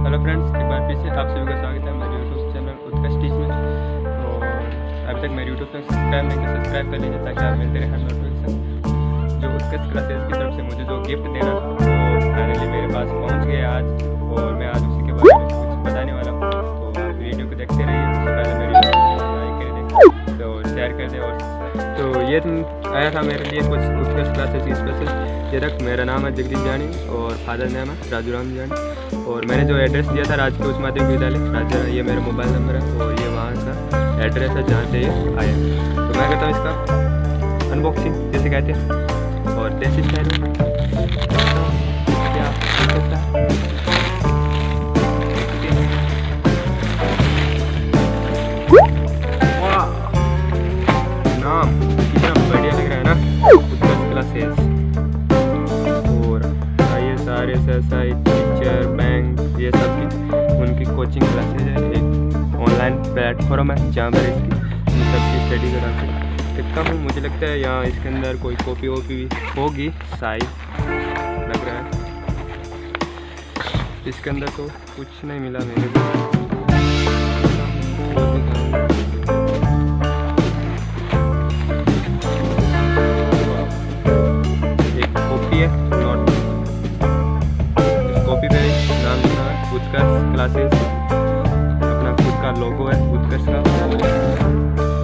Hello friends, एक बार फिर से आप सभी का स्वागत है मेरे यूट्यूब चैनल उत्कर्ष में। और अभी तक मेरे यूट्यूब चैनल सब्सक्राइब नहीं किया, सब्सक्राइब कर लीजिए ताकि आप मिलते रहे हर नोटिफिकेशन। जो उत्कर्ष क्लासेस की तरफ से मुझे जो गिफ्ट देना था वो फाइनली मेरे पास पहुंच गया आज, और मैं आज उसी के बारे में कुछ बताने वाला हूँ। तो आप वीडियो को देखते रहिए। उससे पहले मेरी वीडियो को लाइक कर दें, तो शेयर कर दें। और तो ये आया था मेरे लिए कुछ उत्कर्ष क्लासेस की स्पेशल। ये तक मेरा नाम है जगदीश जानी और फादर नेम है राजू राम जानी। और मैंने जो एड्रेस दिया था राजकीय उच्च माध्यमिक विद्यालय राजा, ये मेरा मोबाइल नंबर है और ये वहाँ का एड्रेस है जहाँ से ये आया। तो मैं कहता हूँ इसका अनबॉक्सिंग जैसे कहते हैं, और देसी स्टाइल क्या सकता है। नाम कितना बढ़िया लग रहा है ना, उत्कर्ष क्लासेस। और ये सारे एसआई टीचर बैंक ये सब की उनकी कोचिंग क्लासेज है। एक ऑनलाइन प्लेटफॉर्म है जहाँ पर इसकी सबकी स्टडी कराते देखता हूँ। मुझे लगता है यहाँ इसके अंदर कोई कॉपी वॉपी भी होगी शायद, लग रहा है। इसके अंदर तो कुछ नहीं मिला मेरे को। कॉपी पे नाम लिखा है उत्कर्ष क्लासेस, अपना खुद का लोगो है उत्कर्ष का।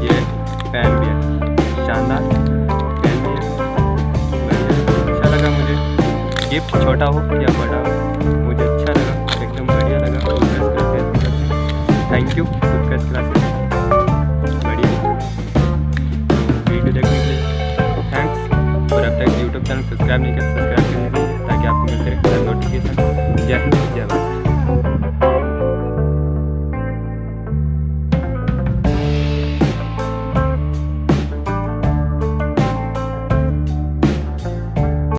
ये पेन भी है, शानदार पेन भी है। अच्छा लगा मुझे। गिफ्ट छोटा हो या बड़ा